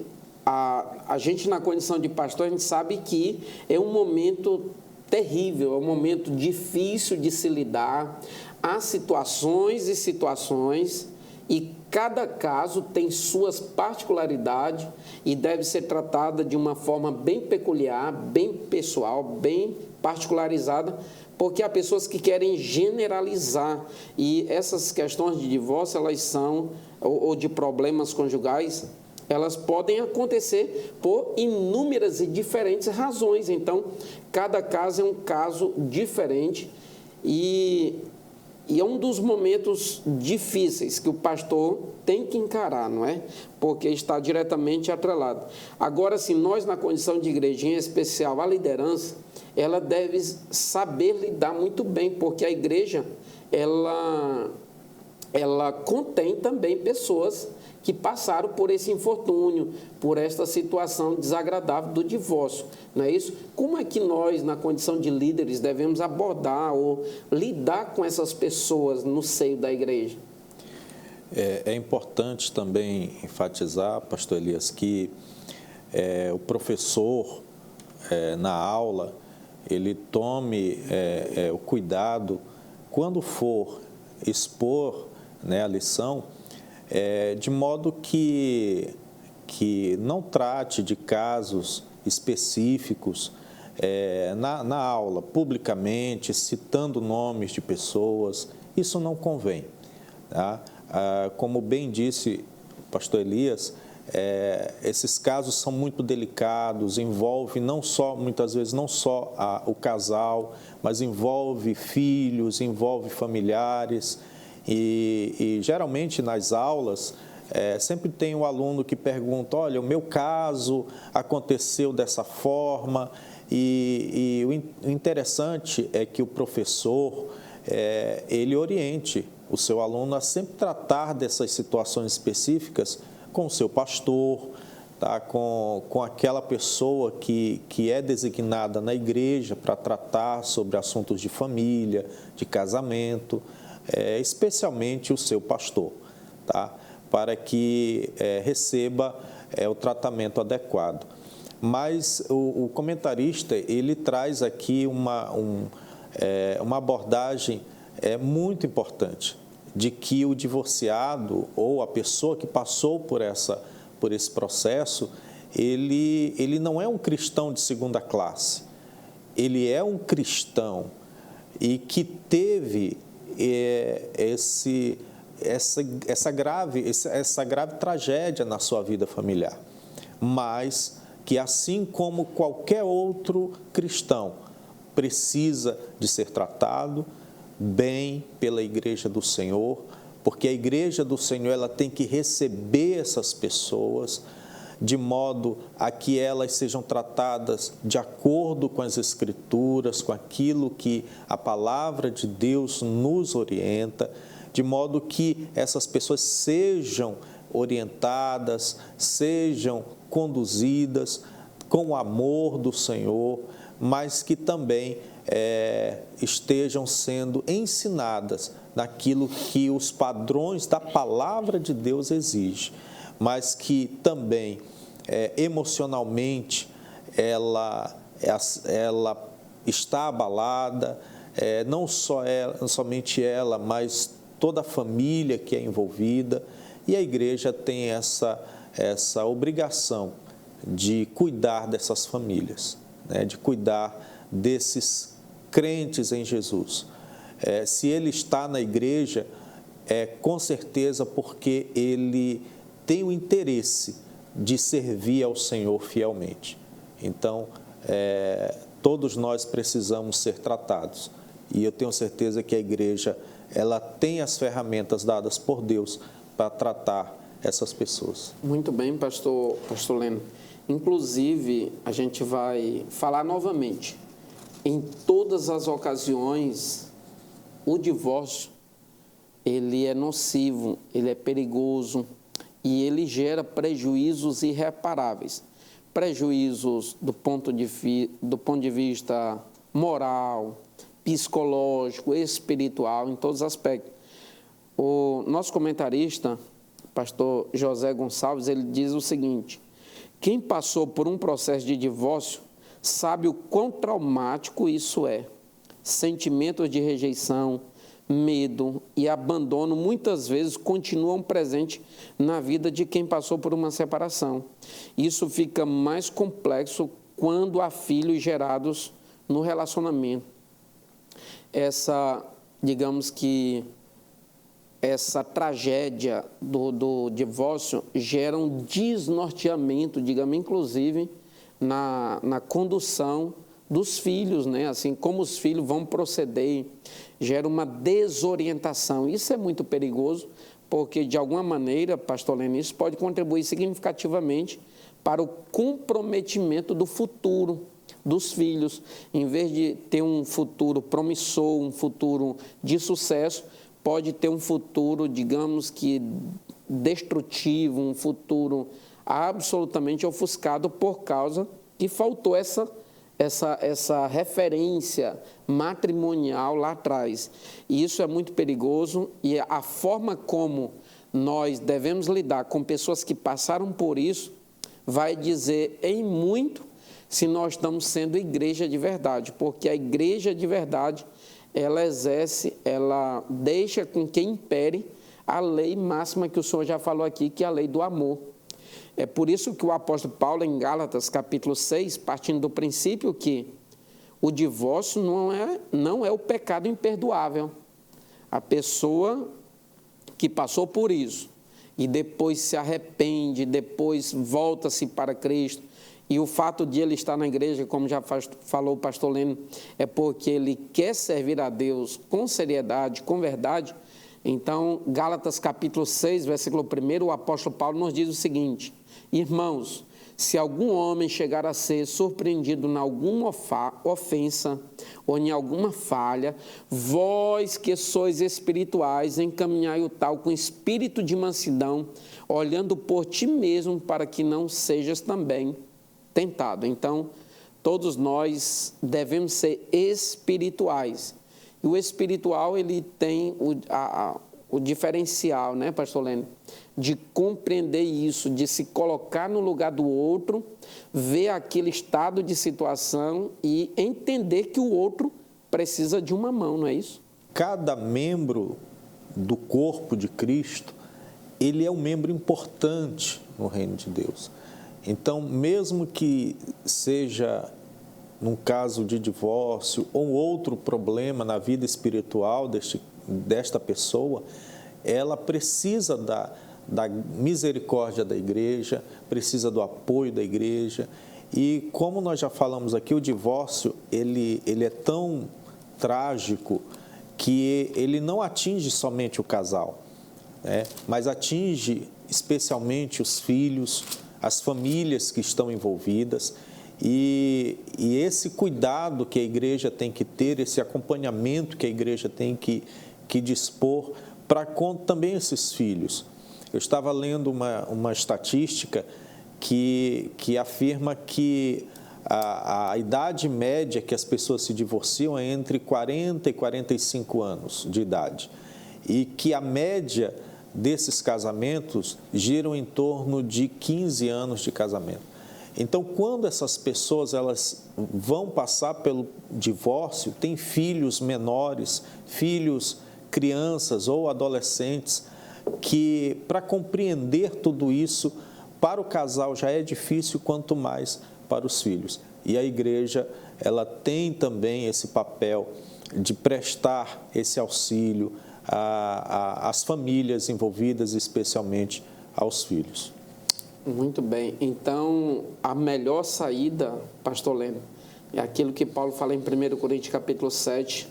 a gente, na condição de pastor, a gente sabe que é um momento terrível, é um momento difícil de se lidar. Há situações e situações, e cada caso tem suas particularidades e deve ser tratada de uma forma bem peculiar, bem pessoal, bem particularizada, porque há pessoas que querem generalizar, e essas questões de divórcio, elas são, ou de problemas conjugais, elas podem acontecer por inúmeras e diferentes razões. Então, cada caso é um caso diferente e é um dos momentos difíceis que o pastor tem que encarar, não é? Porque está diretamente atrelado. Agora, sim, nós, na condição de igreja, em especial a liderança, ela deve saber lidar muito bem, porque a igreja, ela contém também pessoas que passaram por esse infortúnio, por esta situação desagradável do divórcio, não é isso? Como é que nós, na condição de líderes, devemos abordar ou lidar com essas pessoas no seio da igreja? É importante também enfatizar, pastor Elias, que o professor, na aula, ele tome o cuidado, quando for expor, né, a lição, de modo que não trate de casos específicos na aula, publicamente, citando nomes de pessoas. Isso não convém, tá? Como bem disse o pastor Elias, esses casos são muito delicados, envolve muitas vezes não só o casal, mas envolve filhos, envolve familiares. E geralmente nas aulas sempre tem um aluno que pergunta: olha, o meu caso aconteceu dessa forma, e o interessante é que o professor ele oriente o seu aluno a sempre tratar dessas situações específicas com o seu pastor, tá? com aquela pessoa que é designada na igreja para tratar sobre assuntos de família, de casamento, especialmente o seu pastor, tá? Para que receba o tratamento adequado. Mas o comentarista, ele traz aqui uma abordagem muito importante, de que o divorciado ou a pessoa que passou por esse processo, ele não é um cristão de segunda classe, ele é um cristão e que teve essa grave tragédia na sua vida familiar, mas que, assim como qualquer outro cristão, precisa de ser tratado bem pela Igreja do Senhor, porque a Igreja do Senhor ela tem que receber essas pessoas de modo a que elas sejam tratadas de acordo com as Escrituras, com aquilo que a Palavra de Deus nos orienta, de modo que essas pessoas sejam orientadas, sejam conduzidas com o amor do Senhor, mas que também estejam sendo ensinadas naquilo que os padrões da Palavra de Deus exigem, mas que também emocionalmente ela está abalada, não somente ela, mas toda a família que é envolvida, e a igreja tem essa obrigação de cuidar dessas famílias, né? De cuidar desses crentes em Jesus. Se ele está na igreja, com certeza porque ele tem o interesse de servir ao Senhor fielmente. Então, todos nós precisamos ser tratados. E eu tenho certeza que a igreja ela tem as ferramentas dadas por Deus para tratar essas pessoas. Muito bem, pastor Leno. Inclusive, a gente vai falar novamente. Em todas as ocasiões, o divórcio, ele é nocivo, ele é perigoso e ele gera prejuízos irreparáveis. Prejuízos do ponto de vista moral, psicológico, espiritual, em todos os aspectos. O nosso comentarista, pastor José Gonçalves, ele diz o seguinte: quem passou por um processo de divórcio sabe o quão traumático isso é. Sentimentos de rejeição, medo e abandono muitas vezes continuam presentes na vida de quem passou por uma separação. Isso fica mais complexo quando há filhos gerados no relacionamento. Essa tragédia do divórcio gera um desnorteamento, inclusive, na condução dos filhos, né? Assim, como os filhos vão proceder, gera uma desorientação. Isso é muito perigoso, porque, de alguma maneira, pastor Leno, isso pode contribuir significativamente para o comprometimento do futuro dos filhos. Em vez de ter um futuro promissor, um futuro de sucesso, pode ter um futuro, destrutivo, um futuro absolutamente ofuscado por causa que faltou essa referência matrimonial lá atrás. E isso é muito perigoso, e a forma como nós devemos lidar com pessoas que passaram por isso vai dizer em muito se nós estamos sendo igreja de verdade, porque a igreja de verdade, ela deixa com que impere a lei máxima que o Senhor já falou aqui, que é a lei do amor. É por isso que o apóstolo Paulo, em Gálatas, capítulo 6, partindo do princípio que o divórcio não é o pecado imperdoável. A pessoa que passou por isso e depois se arrepende, depois volta-se para Cristo, e o fato de ele estar na igreja, como já falou o pastor Leno, é porque ele quer servir a Deus com seriedade, com verdade. Então, Gálatas capítulo 6, versículo 1, o apóstolo Paulo nos diz o seguinte: irmãos, se algum homem chegar a ser surpreendido em alguma ofensa ou em alguma falha, vós que sois espirituais, encaminhai o tal com espírito de mansidão, olhando por ti mesmo, para que não sejas também tentado. Então, todos nós devemos ser espirituais. E o espiritual, ele tem o diferencial, né, pastor Leno, de compreender isso, de se colocar no lugar do outro, ver aquele estado de situação e entender que o outro precisa de uma mão, não é isso? Cada membro do corpo de Cristo, ele é um membro importante no reino de Deus. Então, mesmo que seja num caso de divórcio ou outro problema na vida espiritual desta pessoa, ela precisa da misericórdia da igreja, precisa do apoio da igreja. E como nós já falamos aqui, o divórcio ele é tão trágico que ele não atinge somente o casal, né? Mas atinge especialmente os filhos, as famílias que estão envolvidas. E esse cuidado que a igreja tem que ter, esse acompanhamento que a igreja tem que dispor para com também esses filhos. Eu estava lendo uma estatística que afirma que a idade média que as pessoas se divorciam é entre 40 e 45 anos de idade, e que a média desses casamentos giram em torno de 15 anos de casamento. Então, quando essas pessoas elas vão passar pelo divórcio, têm filhos menores, crianças ou adolescentes, que para compreender tudo isso, para o casal já é difícil, quanto mais para os filhos. E a igreja, ela tem também esse papel de prestar esse auxílio às famílias envolvidas, especialmente aos filhos. Muito bem. Então, a melhor saída, pastor Leno, é aquilo que Paulo fala em 1 Coríntios capítulo 7,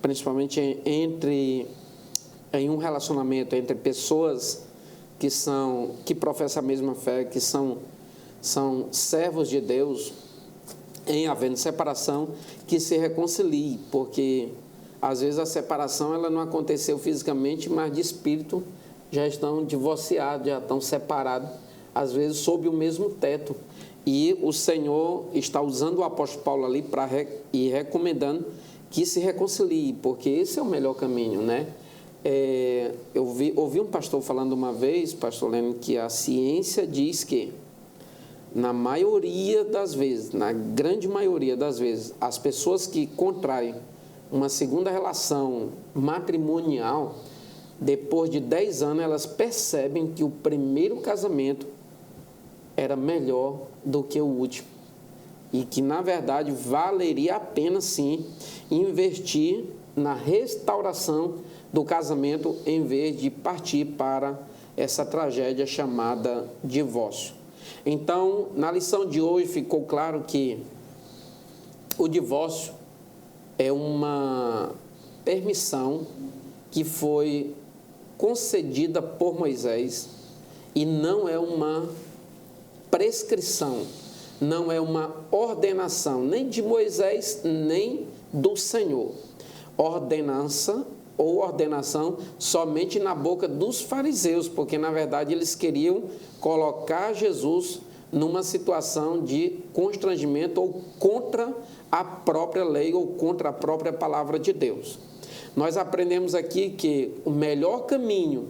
principalmente em um relacionamento entre pessoas que professam a mesma fé, que são servos de Deus, em havendo separação, que se reconcilie, porque às vezes a separação ela não aconteceu fisicamente, mas de espírito já estão divorciados, já estão separados, às vezes sob o mesmo teto. E o Senhor está usando o apóstolo Paulo ali para ir recomendando que se reconcilie, porque esse é o melhor caminho, né? Eu ouvi um pastor falando uma vez, pastor Lênin, que a ciência diz que, na maioria das vezes, na grande maioria das vezes, as pessoas que contraem uma segunda relação matrimonial, depois de 10 anos, elas percebem que o primeiro casamento era melhor do que o último. E que, na verdade, valeria a pena, sim, investir na restauração do casamento em vez de partir para essa tragédia chamada divórcio. Então, na lição de hoje ficou claro que o divórcio é uma permissão que foi concedida por Moisés e não é uma prescrição, não é uma ordenação, nem de Moisés, nem do Senhor. Ordenança ou ordenação somente na boca dos fariseus, porque, na verdade, eles queriam colocar Jesus numa situação de constrangimento ou contra a própria lei ou contra a própria palavra de Deus. Nós aprendemos aqui que o melhor caminho,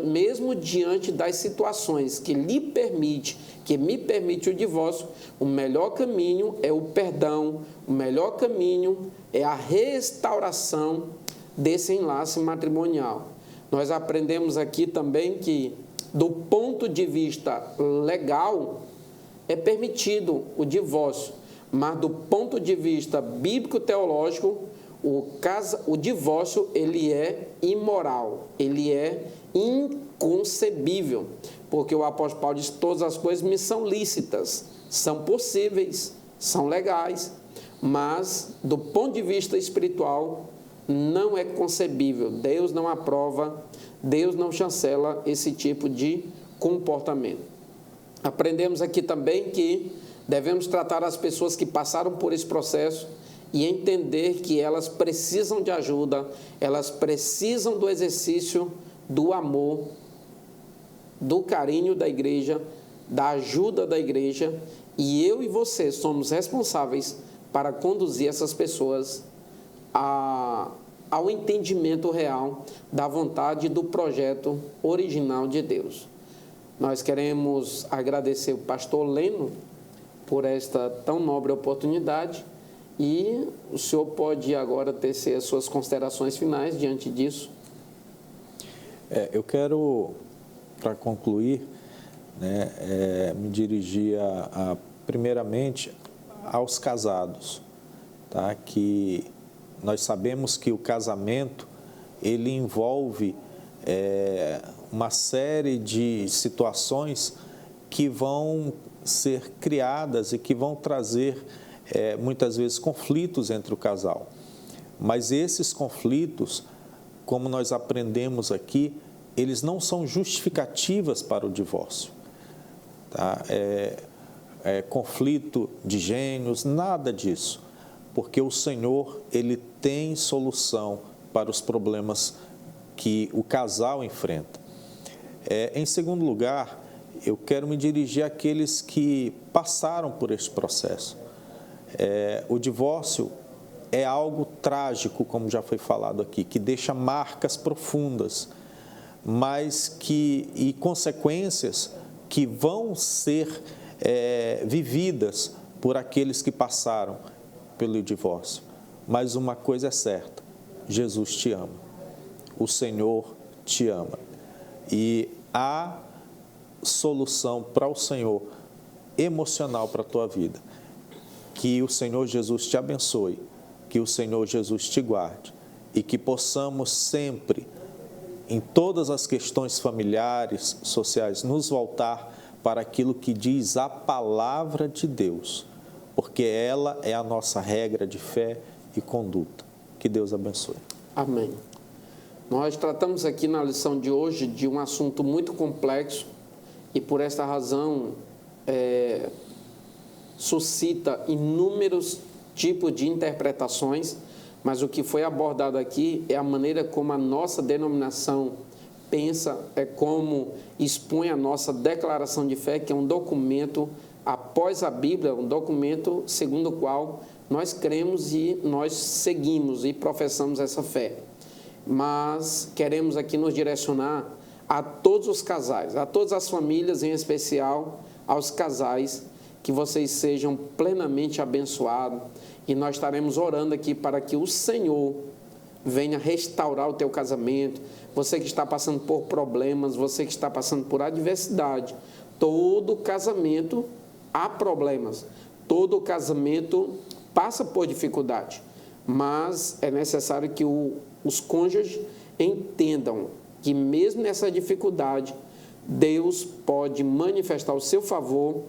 mesmo diante das situações que me permite o divórcio, o melhor caminho é o perdão, o melhor caminho é a restauração desse enlace matrimonial. Nós aprendemos aqui também que, do ponto de vista legal, é permitido o divórcio, mas do ponto de vista bíblico-teológico, o divórcio ele é imoral, ele é inconcebível, porque o apóstolo Paulo diz: todas as coisas me são lícitas, são possíveis, são legais, mas do ponto de vista espiritual não é concebível. Deus não aprova, Deus não chancela esse tipo de comportamento. Aprendemos aqui também que devemos tratar as pessoas que passaram por esse processo e entender que elas precisam de ajuda, elas precisam do exercício do amor, do carinho da igreja, da ajuda da igreja, e eu e você somos responsáveis para conduzir essas pessoas ao entendimento real da vontade do projeto original de Deus. Nós queremos agradecer o pastor Leno por esta tão nobre oportunidade e o senhor pode agora tecer as suas considerações finais diante disso. Eu quero, para concluir, me dirigir primeiramente aos casados, tá? Que nós sabemos que o casamento ele envolve uma série de situações que vão ser criadas e que vão trazer muitas vezes conflitos entre o casal. Mas esses conflitos, como nós aprendemos aqui, eles não são justificativas para o divórcio. Tá? Conflito de gênios, nada disso. Porque o Senhor, Ele tem solução para os problemas que o casal enfrenta. Em segundo lugar, eu quero me dirigir àqueles que passaram por este processo. O divórcio é algo trágico, como já foi falado aqui, que deixa marcas profundas, mas e consequências que vão ser vividas por aqueles que passaram pelo divórcio. Mas uma coisa é certa: Jesus te ama, o Senhor te ama, e há solução para o Senhor emocional para a tua vida. Que o Senhor Jesus te abençoe, que o Senhor Jesus te guarde e que possamos sempre, em todas as questões familiares, sociais, nos voltar para aquilo que diz a palavra de Deus, porque ela é a nossa regra de fé e conduta. Que Deus abençoe. Amém. Nós tratamos aqui na lição de hoje de um assunto muito complexo e, por esta razão, suscita inúmeros tipos de interpretações, mas o que foi abordado aqui é a maneira como a nossa denominação pensa, é como expõe a nossa declaração de fé, que é um documento após a Bíblia, um documento segundo o qual nós cremos e nós seguimos e professamos essa fé. Mas queremos aqui nos direcionar a todos os casais, a todas as famílias, em especial aos casais, que vocês sejam plenamente abençoados, e nós estaremos orando aqui para que o Senhor venha restaurar o teu casamento. Você que está passando por problemas, você que está passando por adversidade, todo casamento há problemas, todo casamento passa por dificuldade, mas é necessário que os cônjuges entendam que mesmo nessa dificuldade, Deus pode manifestar o seu favor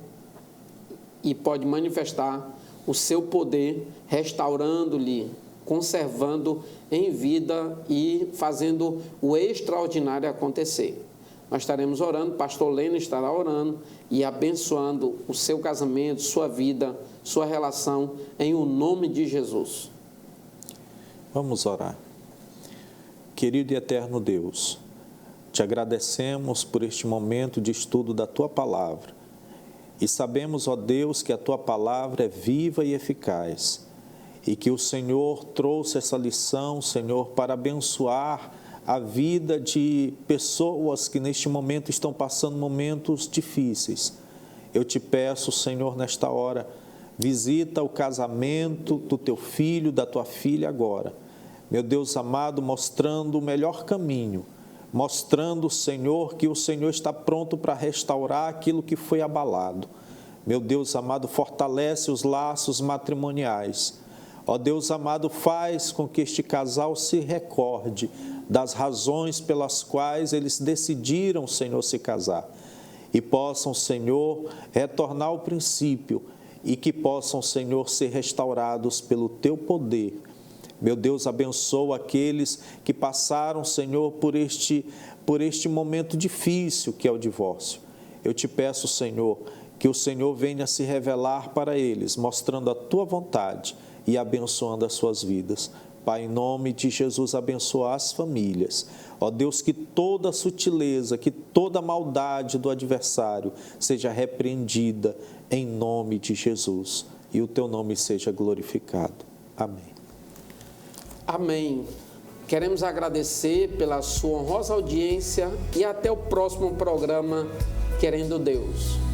e pode manifestar o seu poder, restaurando-lhe, conservando em vida e fazendo o extraordinário acontecer. Nós estaremos orando, pastor Leno estará orando e abençoando o seu casamento, sua vida, sua relação, em o nome de Jesus. Vamos orar. Querido e eterno Deus, te agradecemos por este momento de estudo da Tua Palavra e sabemos, ó Deus, que a Tua Palavra é viva e eficaz e que o Senhor trouxe essa lição, Senhor, para abençoar a vida de pessoas que neste momento estão passando momentos difíceis. Eu te peço, Senhor, nesta hora, visita o casamento do teu filho, da tua filha agora. Meu Deus amado, mostrando o melhor caminho, mostrando, Senhor, que o Senhor está pronto para restaurar aquilo que foi abalado. Meu Deus amado, fortalece os laços matrimoniais. Ó Deus amado, faz com que este casal se recorde das razões pelas quais eles decidiram, Senhor, se casar. E possam, Senhor, retornar ao princípio e que possam, Senhor, ser restaurados pelo Teu poder. Meu Deus, abençoa aqueles que passaram, Senhor, por este momento difícil que é o divórcio. Eu te peço, Senhor, que o Senhor venha se revelar para eles, mostrando a Tua vontade e abençoando as suas vidas. Pai, em nome de Jesus, abençoa as famílias. Ó Deus, que toda sutileza, que toda maldade do adversário seja repreendida em nome de Jesus e o Teu nome seja glorificado. Amém. Amém. Queremos agradecer pela sua honrosa audiência e até o próximo programa, querendo Deus.